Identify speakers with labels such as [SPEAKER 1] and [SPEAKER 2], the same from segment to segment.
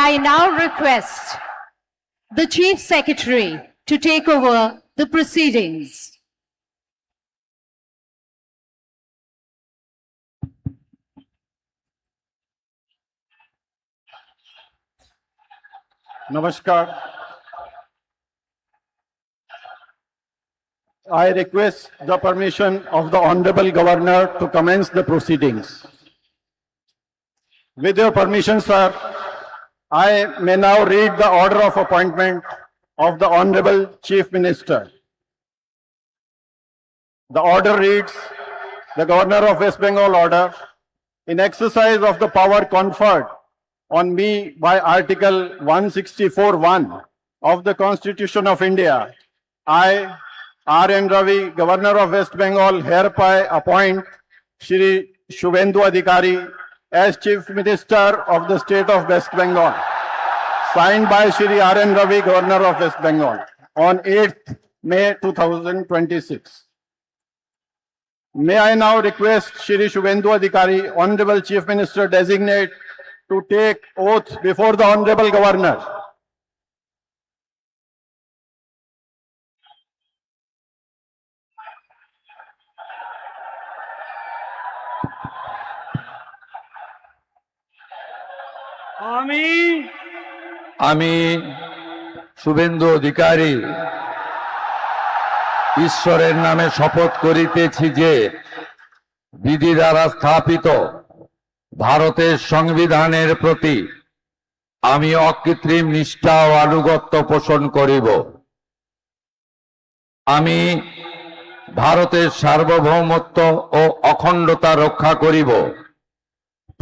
[SPEAKER 1] I now request the Chief Secretary to take over the proceedings.
[SPEAKER 2] Namaskar. I request the permission of the Honorable Governor to commence the proceedings. With your permission, sir, I may now read the order of appointment of the Honorable Chief Minister. The order reads, the Governor of West Bengal order, in exercise of the power conferred on me by Article 164(1) of the Constitution of India, I, R.N. Ravi, Governor of West Bengal, hereby appoint Shri Shubhendu Adhikari as Chief Minister of the State of West Bengal, signed by Shri R.N. Ravi, Governor of West Bengal, on 8th May 2026. May I now request Shri Shubhendu Adhikari, Honorable Chief Minister Designate, to take oath before the Honorable Governor.
[SPEAKER 3] আমি শুভেন্দু অধিকারী ঈশ্বরের নামে শপথ করিতেছি যে বিধি দ্বারা স্থাপিত ভারতের সংবিধানের প্রতি আমি অকৃত্রিম নিষ্ঠা ও আনুগত্য পোষণ করিব। আমি ভারতের সার্বভৌমত্ব ও অখণ্ডতা রক্ষা করিব।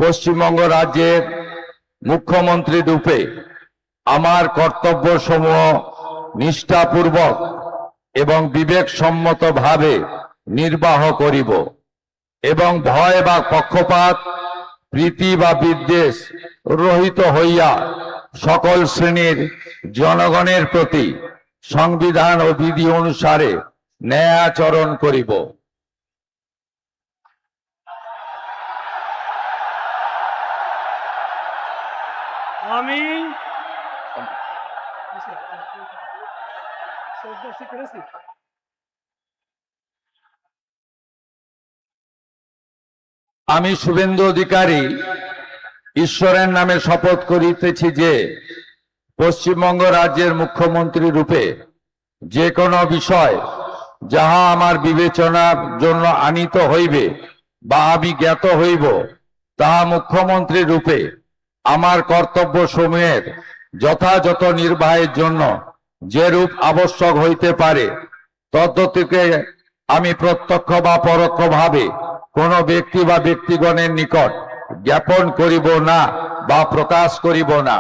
[SPEAKER 3] পশ্চিমবঙ্গ রাজ্যের মুখ্যমন্ত্রী রূপে আমার কর্তব্যসমূহ নিষ্ঠাপূর্বক এবং বিবেকসম্মতভাবে নির্বাহ করিব এবং ভয় বা পক্ষপাত, প্রীতি বা বিদ্বেষ রহিত হইয়া সকল শ্রেণীর জনগণের প্রতি সংবিধান ও বিধি অনুসারে ন্যায় আচরণ করিব। আমি শুভেন্দু অধিকারী ঈশ্বরের নামে শপথ করিতেছি যে পশ্চিমবঙ্গ রাজ্যের মুখ্যমন্ত্রী রূপে যে কোনো বিষয় যাহা আমার বিবেচনার জন্য আনিত হইবে বা আমি জ্ঞাত হইব, তাহা মুখ্যমন্ত্রী রূপে আমার কর্তব্য সমূহের যথাযথ নির্বাহের জন্য যেরূপ আবশ্যক হইতে পারে তদ্গতিকে আমি প্রত্যক্ষ বা পরোক্ষভাবে কোন ব্যক্তি বা ব্যক্তিগণের নিকট জ্ঞাপন করিব না বা প্রকাশ করিব না।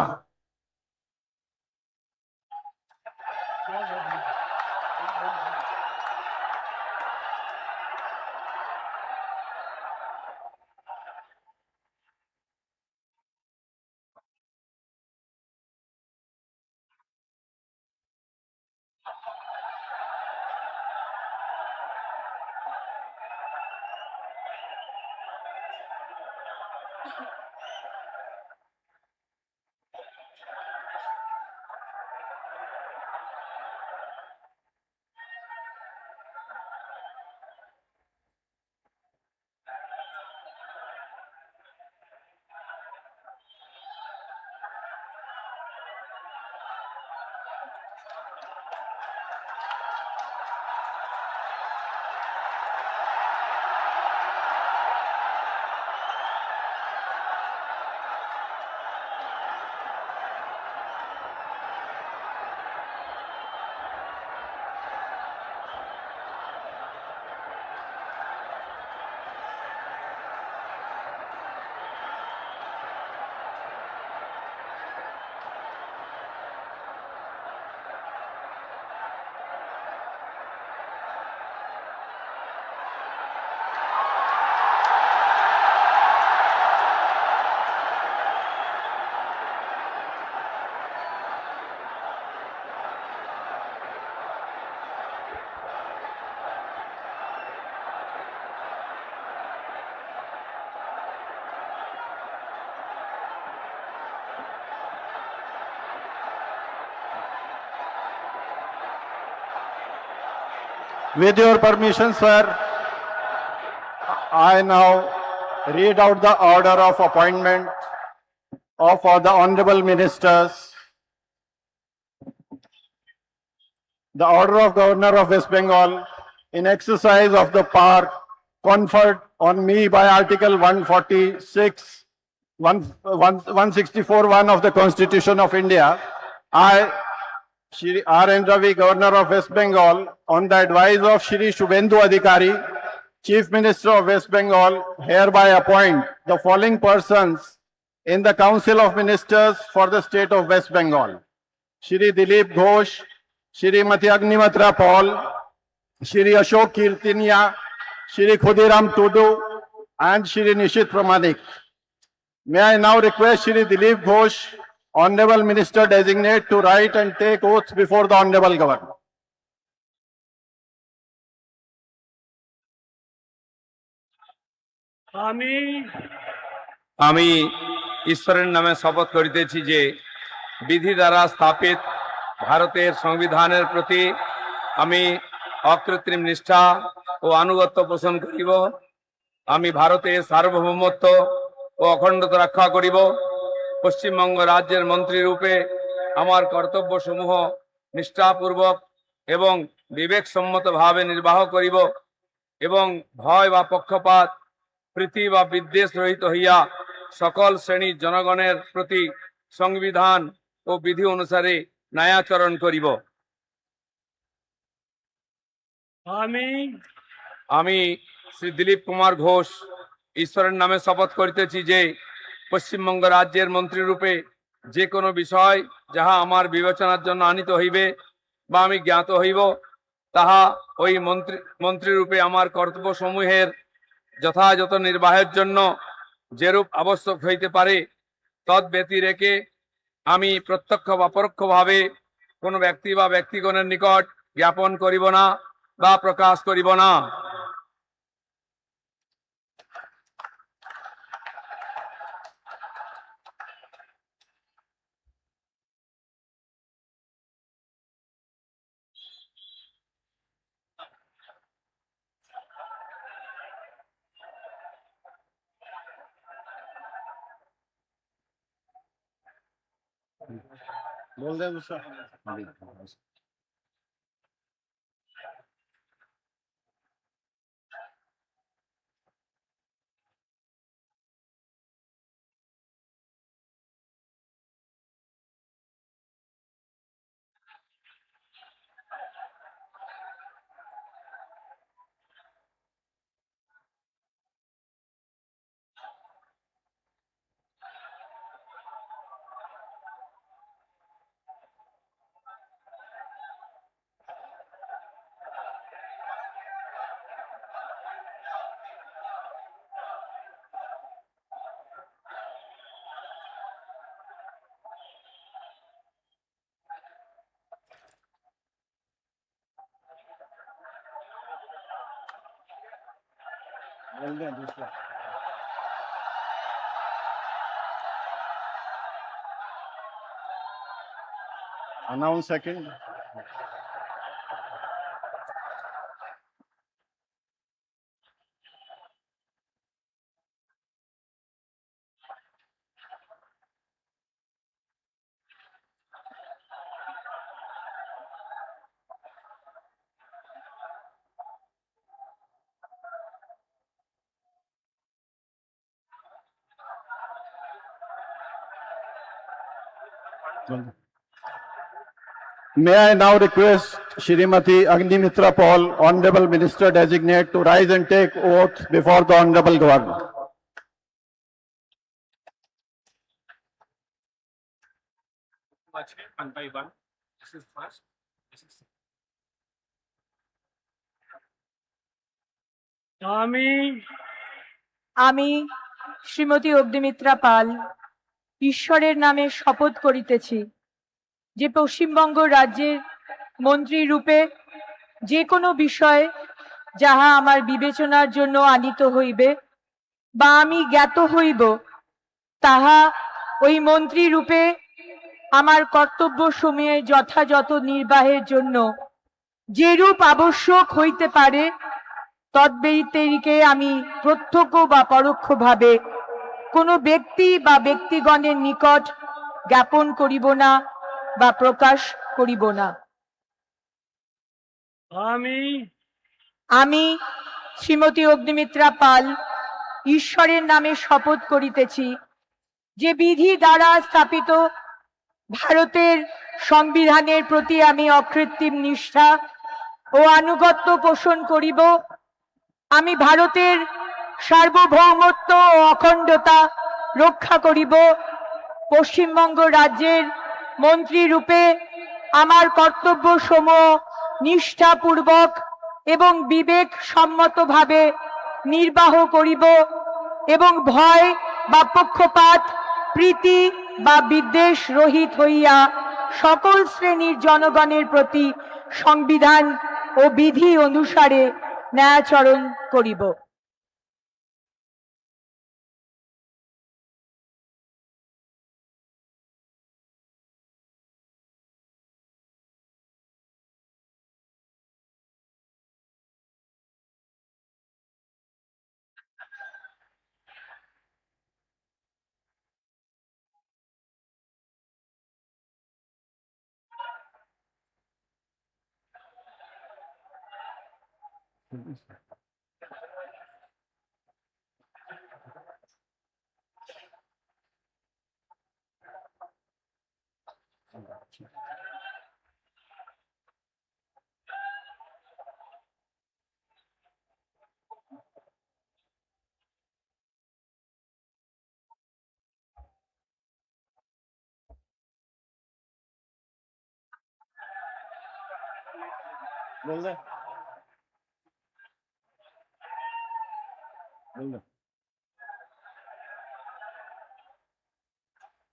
[SPEAKER 2] With your permission, sir, I now read out the order of appointment of all the honorable ministers. The order of Governor of West Bengal in exercise of the power conferred on me by Article 146, 164(1) of the Constitution of India. I, Shri R.N. Ravi, Governor of West Bengal, on the advice of Shri Shubhendu Adhikari, Chief Minister of West Bengal, hereby appoint the following persons in the Council of Ministers for the state of West Bengal: Shri Dilip Ghosh, Shrimati Agnimitra Paul, Shri Ashok Kirtinia, Shri Khudiram Tudu, and Shri Nishit Pramanik. May I now request Shri Dilip Ghosh, Honorable Minister Designate, to write and take oath before the Honorable Governor.
[SPEAKER 4] আমি ঈশ্বরের নামে শপথ করিতেছি যে বিধি দ্বারা স্থাপিত ভারতের সংবিধানের প্রতি আমি অকৃত্রিম নিষ্ঠা ও আনুগত্য পোষণ করিব। আমি ভারতের সার্বভৌমত্ব ও অখণ্ডতা রক্ষা করিব। পশ্চিমবঙ্গ রাজ্যের মন্ত্রী রূপে আমার কর্তব্যসমূহ নিষ্ঠাপূর্বক এবং বিবেকসম্মতভাবে নির্বাহ করিব এবং ভয় বা পক্ষপাত, প্রীতি বা বিদ্বেষ রহিত হইয়া সকল শ্রেণীর জনগণের প্রতি সংবিধান ও বিধি অনুসারে ন্যায়াচরণ করিব। আমি শ্রী দিলীপ কুমার ঘোষ ঈশ্বরের নামে শপথ করিতেছি যে পশ্চিমবঙ্গ রাজ্যের মন্ত্রী রূপে যে কোনো বিষয় যাহা আমার বিবেচনার জন্য আনিত হইবে বা আমি জ্ঞাত হইব, তাহা ওই মন্ত্রী রূপে আমার কর্তব্যসমূহের যথাযথ নির্বাহের জন্য যেরূপ আবশ্যক হইতে পারে তদ ব্যতি রেখে আমি প্রত্যক্ষ বা পরোক্ষভাবে কোনো ব্যক্তি বা ব্যক্তিগণের নিকট জ্ঞাপন করিব না বা প্রকাশ করিব না।
[SPEAKER 2] बोल दे मुझसे। बोल दे दूसरा। Announce second. May I now request Shrimati Agnimitra Paul, Honorable Minister Designate, to rise and take oath before the Honorable Governor.
[SPEAKER 4] One by one. This is first. This is
[SPEAKER 5] আমি শ্রীমতী অগ্নিমিত্রা পাল ঈশ্বরের নামে শপথ করিতেছি যে পশ্চিমবঙ্গ রাজ্যের মন্ত্রী রূপে যে কোনো বিষয় যাহা আমার বিবেচনার জন্য আনিত হইবে বা আমি জ্ঞাত হইব, তাহা ওই মন্ত্রী রূপে আমার কর্তব্য সমূহের যথাযথ নির্বাহের জন্য যেরূপ আবশ্যক হইতে পারে তদ্ব্যতিরিকে আমি প্রত্যক্ষ বা পরোক্ষভাবে কোনো ব্যক্তি বা ব্যক্তিগণের নিকট জ্ঞাপন করিব না বা প্রকাশ করিব না। আমি শ্রীমতী অগ্নিমিত্রা পাল ঈশ্বরের নামে শপথ করিতেছি যে বিধি দ্বারা স্থাপিত ভারতের সংবিধানের প্রতি আমি অকৃত্রিম নিষ্ঠা ও আনুগত্য পোষণ করিব। আমি ভারতের সার্বভৌমত্ব ও অখণ্ডতা রক্ষা করিব। পশ্চিমবঙ্গ রাজ্যের মন্ত্রী রূপে আমার কর্তব্য সমূহ নিষ্ঠাপূর্বক এবং বিবেক সম্মতভাবে নির্বাহ করিব এবং ভয় বা পক্ষপাত প্রীতি বা বিদ্বেষ রহিত হইয়া সকল শ্রেণীর জনগণের প্রতি সংবিধান ও বিধি অনুসারে ন্যায়াচরণ করিব।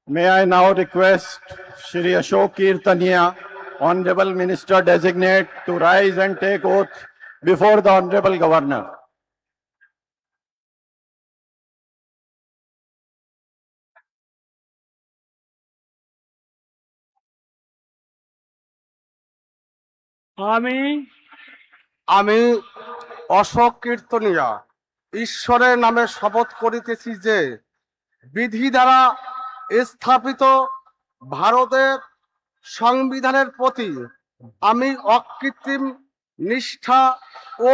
[SPEAKER 2] May I now request Shri Ashok Kirtania, Honorable Minister Designate, to rise and take oath before the Honorable Governor.
[SPEAKER 6] আমি অশোক কীর্তনিয়া ঈশ্বরের নামে শপথ করিতেছি যে বিধি দ্বারা স্থাপিত ভারতের সংবিধানের প্রতি আমি অকৃত্রিম নিষ্ঠা ও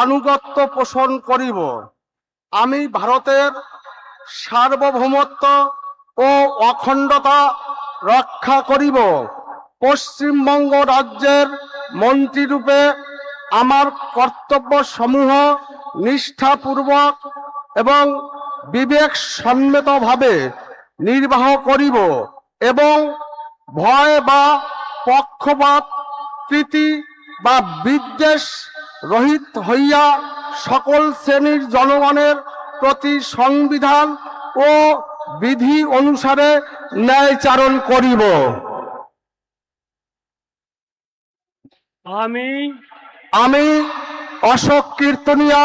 [SPEAKER 6] আনুগত্য পোষণ করিব। আমি ভারতের সার্বভৌমত্ব ও অখণ্ডতা রক্ষা করিব। পশ্চিমবঙ্গ রাজ্যের মন্ত্রীরূপে আমার কর্তব্য সমূহ নিষ্ঠাপূর্বক এবং বিবেক সম্মতভাবে নির্বাহ করিব এবং ভয় বা পক্ষপাত প্রীতি বা বিদ্বেষ রহিত হইয়া সকল শ্রেণীর জনগণের প্রতি সংবিধান ও বিধি অনুসারে ন্যায়চারণ করিব। আমি অশোক কীর্তনিয়া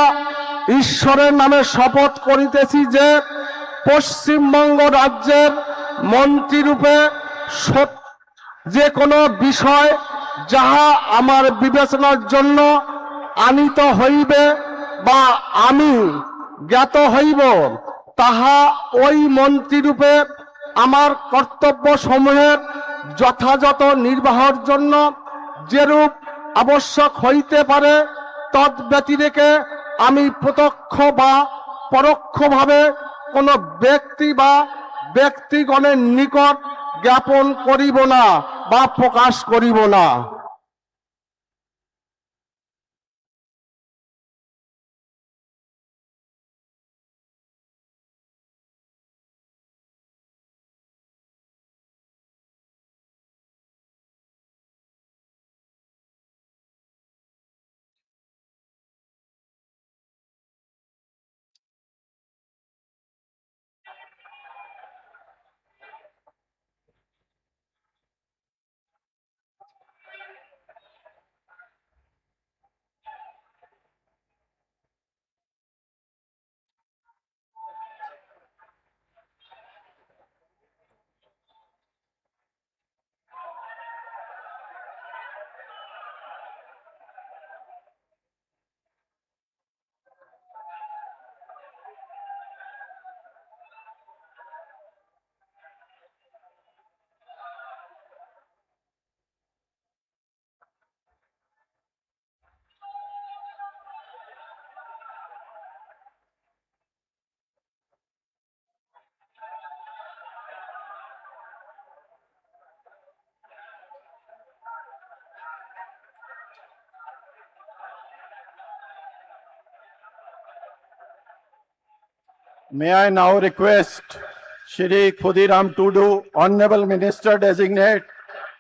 [SPEAKER 6] ঈশ্বরের নামে শপথ করিতেছি যে পশ্চিমবঙ্গ রাজ্যের মন্ত্রীরূপে যে কোনো বিষয় যাহা আমার বিবেচনার জন্য আনিত হইবে বা আমি জ্ঞাত হইব তাহা ওই মন্ত্রীরূপে আমার কর্তব্য সমূহের যথাযথ নির্বাহের জন্য যেরূপ আবশ্যক হইতে পারে তদ্ব্যতিরেকে আমি প্রত্যক্ষ বা পরোক্ষভাবে কোনো ব্যক্তি বা ব্যক্তিগণের নিকট জ্ঞাপন করিব না বা প্রকাশ করিব না।
[SPEAKER 2] May I now request Shri Khudiram Tudu, Honorable Minister Designate,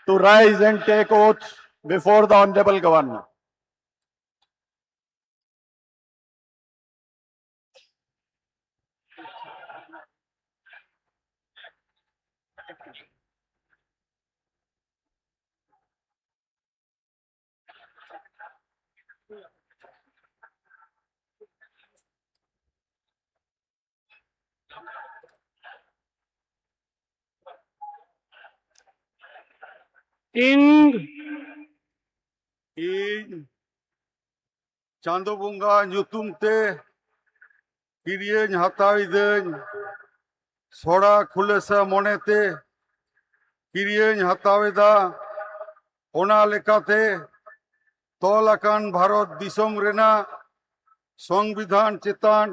[SPEAKER 2] to rise and take oath before the Honorable Governor. ᱤᱧ ᱪᱟᱸᱫᱳ ᱵᱚᱸᱜᱟ ᱧᱩᱛᱩᱢ ᱛᱮ ᱠᱤᱨᱤᱭᱟᱹᱧ ᱦᱟᱛᱟᱣᱤᱫᱟᱹᱧ ᱥᱚᱲᱟ ᱠᱷᱩᱞᱟᱹᱥᱟ ᱢᱚᱱᱮᱛᱮ ᱠᱤᱨᱤᱭᱟᱹᱧ ᱦᱟᱛᱟᱣᱮᱫᱟ ᱚᱱᱟ ᱞᱮᱠᱟᱛᱮ ᱛᱚᱞ ᱟᱠᱟᱱ ᱵᱷᱟᱨᱚᱛ ᱫᱤᱥᱚᱢ ᱨᱮᱱᱟᱜ ᱥᱚᱝᱵᱤᱫᱷᱟᱱ ᱪᱮᱛᱟᱱ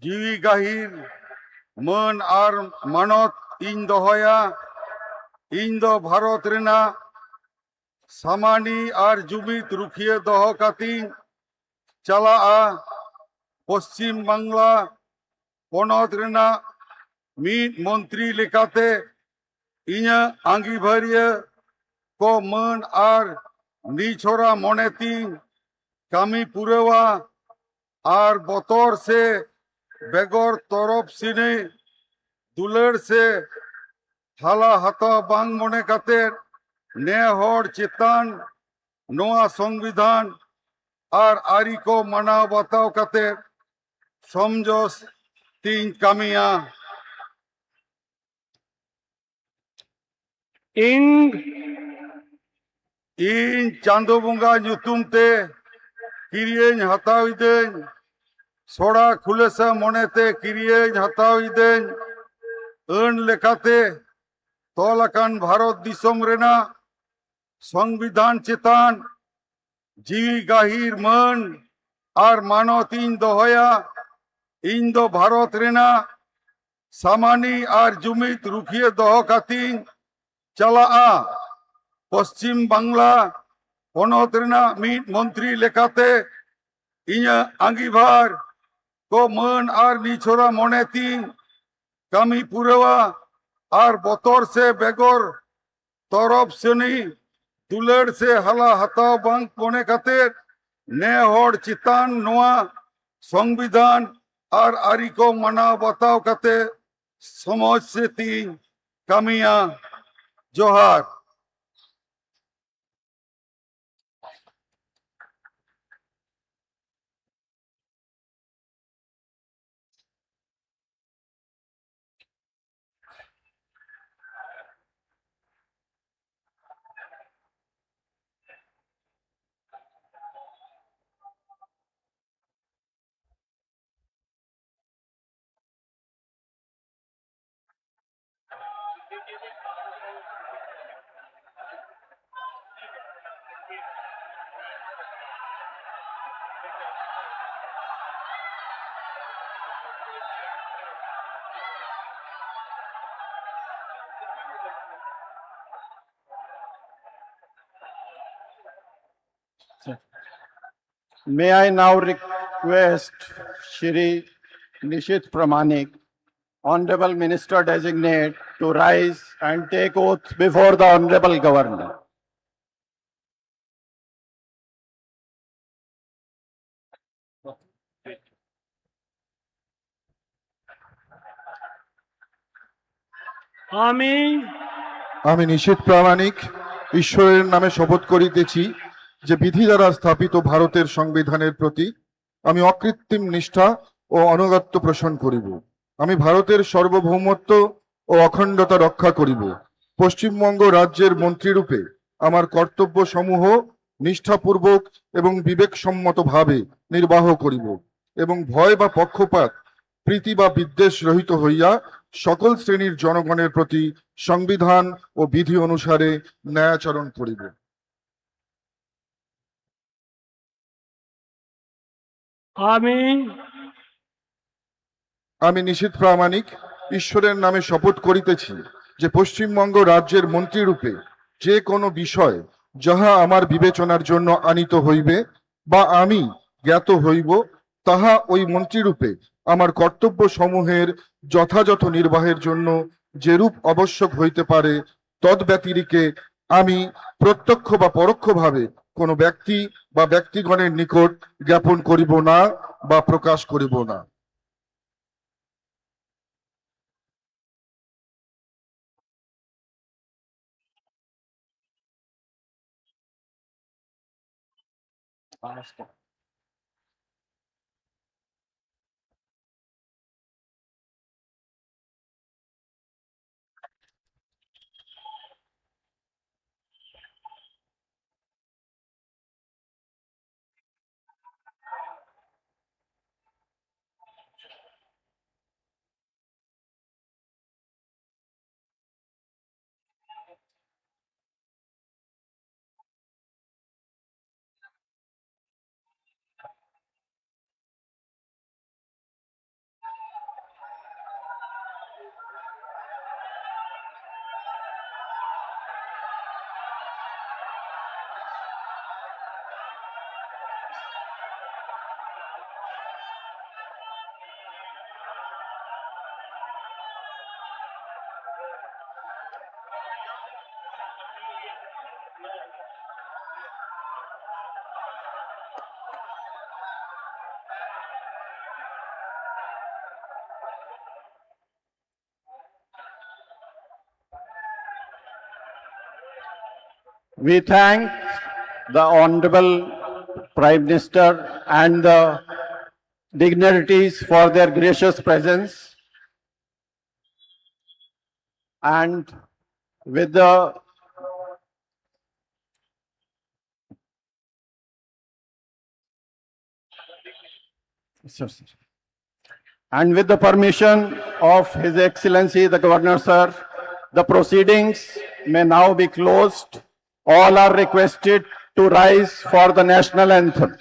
[SPEAKER 2] ᱡᱤᱣᱤ ᱜᱟᱹᱦᱤᱨ ᱢᱟᱹᱱ ᱟᱨ ᱢᱟᱱᱚᱛ ᱤᱧ ᱫᱚᱦᱚᱭᱟ। ᱤᱧ ᱫᱚ ᱵᱷᱟᱨᱚᱛ ᱨᱮᱱᱟᱜ ᱥᱟᱢᱟᱱᱤ ᱟᱨ ᱡᱩᱢᱤᱫ ᱨᱩᱠᱷᱤᱭᱟᱹ ᱫᱚᱦᱚ ᱠᱟᱛᱮᱧ ᱪᱟᱞᱟᱜᱼᱟ। ᱯᱚᱥᱪᱤᱢ ᱵᱟᱝᱞᱟ ᱯᱚᱱᱚᱛ ᱨᱮᱱᱟᱜ ᱢᱤᱫ ᱢᱚᱱᱛᱨᱤ ᱞᱮᱠᱟᱛᱮ ᱤᱧᱟᱹᱜ ᱟᱸᱜᱤᱵᱷᱟᱨᱤᱭᱟᱹ ᱠᱚ ᱢᱟᱹᱱ ᱟᱨ ᱱᱤᱪᱷᱚᱨᱟ ᱢᱚᱱᱮᱛᱤᱧ ᱠᱟᱹᱢᱤ ᱯᱩᱨᱟᱹᱣᱟ ᱟᱨ ᱵᱚᱛᱚᱨ ᱥᱮ बेगौर तरफ सिने दुलड़ से हाला हताव बांग मने कते ने होड़ चितान नोआ संविधान और आरी को मनाव बताव कते समझोस तीन कामिया इन चांदो बुंगा ᱧᱩᱛᱩᱢ ᱛᱮ ᱠᱤᱨᱤᱭᱟᱹᱧ ᱦᱟᱛᱟᱣᱤᱫᱟᱹᱧ ᱥᱚᱲᱟ ᱠᱷᱩᱞᱟᱹᱥᱟ ᱢᱚᱱᱮᱛᱮ ᱠᱤᱨᱤᱭᱟᱹᱧ ᱦᱟᱛᱟᱣᱤᱫᱟᱹᱧ ᱟᱹᱱ ᱞᱮᱠᱟᱛᱮ ᱛᱚᱞ ᱟᱠᱟᱱ ᱵᱷᱟᱨᱚᱛ ᱫᱤᱥᱚᱢ ᱨᱮᱱᱟᱜ ᱥᱚᱝᱵᱤᱫᱷᱟᱱ ᱪᱮᱛᱟᱱ ᱡᱤᱣᱤ ᱜᱟᱹᱦᱤᱨ ᱢᱟᱹᱱ ᱟᱨ ᱢᱟᱱᱚᱛᱤᱧ ᱫᱚᱦᱚᱭᱟ। ᱤᱧ ᱫᱚ ᱵᱷᱟᱨᱚᱛ ᱨᱮᱱᱟᱜ ᱥᱟᱢᱟᱱᱤ ᱟᱨ ᱡᱩᱢᱤᱫ ᱨᱩᱠᱷᱤᱭᱟᱹ ᱫᱚᱦᱚ ᱠᱟᱛᱮᱧ ᱪᱟᱞᱟᱜᱼᱟ। ᱯᱚᱥᱪᱤᱢ ᱵᱟᱝᱞᱟ ᱯᱚᱱᱚᱛ ᱨᱮᱱᱟᱜ ᱢᱤᱫ ᱢᱚᱱᱛᱨᱤ ᱞᱮᱠᱟᱛᱮ ᱤᱧᱟᱹᱜ ᱟᱸᱜᱤᱵᱷᱟᱨ को मान और निछोरा मने तीन कमी पुरवा और बतर से बेगौर तरफ सनी दुलड़ से हला हताव बांग मने कते ने होड़ चितान नोआ संविधान और आरी को मनाव बताव कते समझ से तीन कमिया जोहार। May I now request Shri Nishit Pramanik, Honorable Minister Designate, to rise and take oath before the Honorable Governor.
[SPEAKER 7] আমি নিশীথ প্রামাণিক ঈশ্বরের নামে শপথ করিতেছি যে বিধি দ্বারা স্থাপিত ভারতের সংবিধানের প্রতি আমি অকৃত্রিম নিষ্ঠা ও আনুগত্য পোষণ করিব। আমি ভারতের সার্বভৌমত্ব ও অখণ্ডতা রক্ষা করিব। পশ্চিমবঙ্গ রাজ্যের মন্ত্রীরূপে আমার কর্তব্য সমূহ নিষ্ঠাপূর্বক এবং বিবেকসম্মতভাবে নির্বাহ করিব এবং ভয় বা পক্ষপাত প্রীতি বা বিদ্বেষ রহিত হইয়া সকল শ্রেণীর জনগণের প্রতি সংবিধান ও বিধি অনুসারে ন্যায়াচরণ করিব। আমি নিশীথ প্রামাণিক ঈশ্বরের নামে শপথ করিতেছি যে পশ্চিমবঙ্গ রাজ্যের মন্ত্রীরূপে যে কোনো বিষয় যাহা আমার বিবেচনার জন্য আনিত হইবে বা আমি জ্ঞাত হইব, তাহা ওই মন্ত্রীরূপে আমার কর্তব্য সমূহের যথাযথ নির্বাহের জন্য যেরূপ আবশ্যক হইতে পারে, তদ্ব্যতিরিকে আমি প্রত্যক্ষ বা পরোক্ষভাবে কোনো ব্যক্তি বা ব্যক্তিগণের নিকট জ্ঞাপন করিব না বা প্রকাশ করিব না।
[SPEAKER 2] We thank the Honorable Prime Minister and the dignitaries for their gracious presence. And with the permission of His Excellency the Governor, sir, the proceedings may now be closed. All are requested to rise for the national anthem.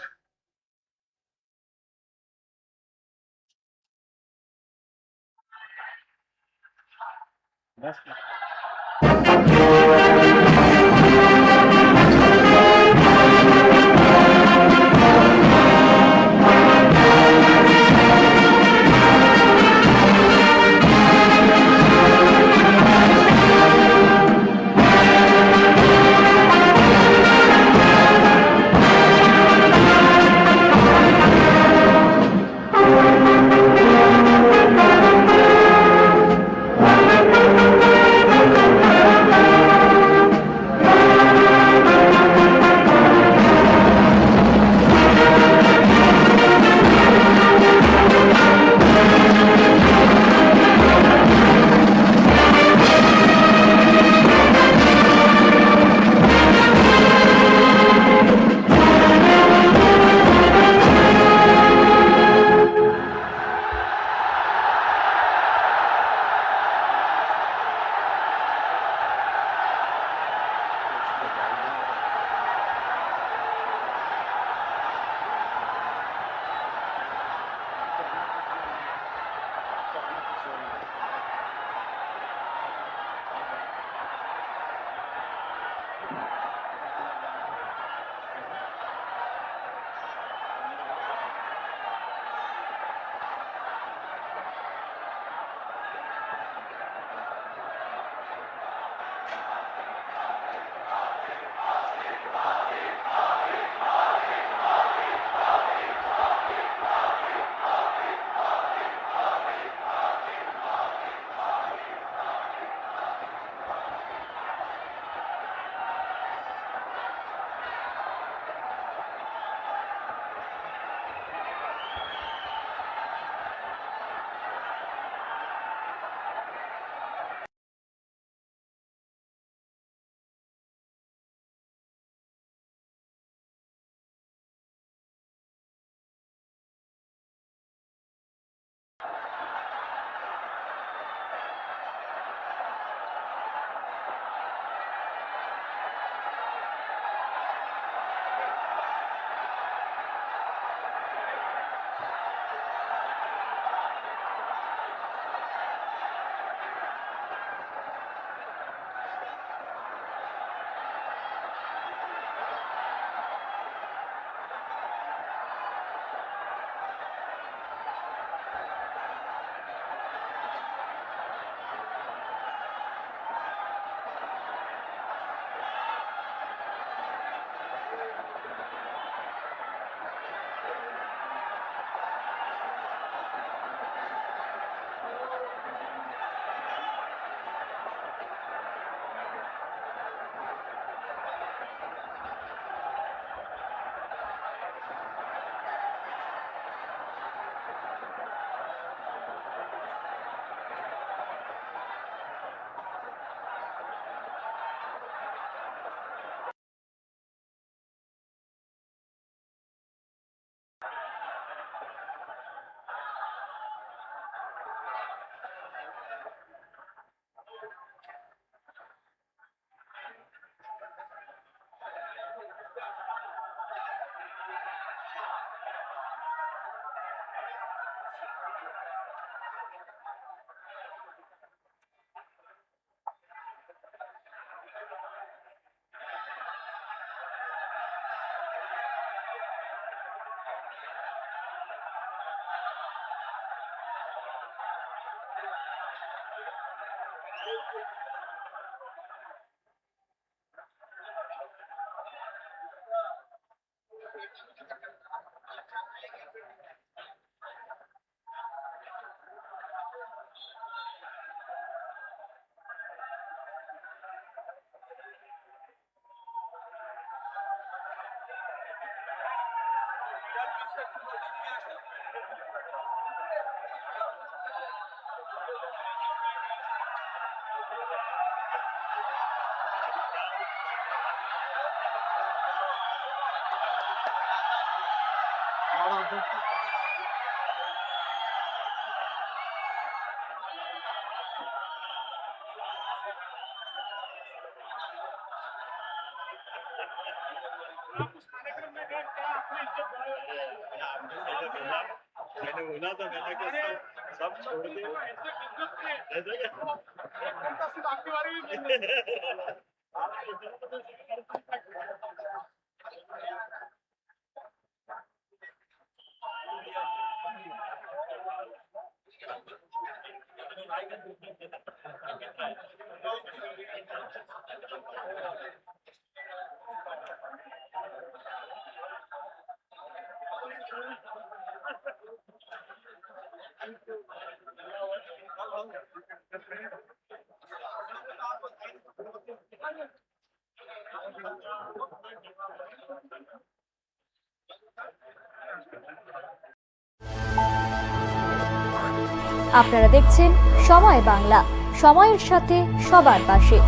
[SPEAKER 8] আপনারা দেখছেন সময় বাংলা, সময়ের সাথে সবার পাশে।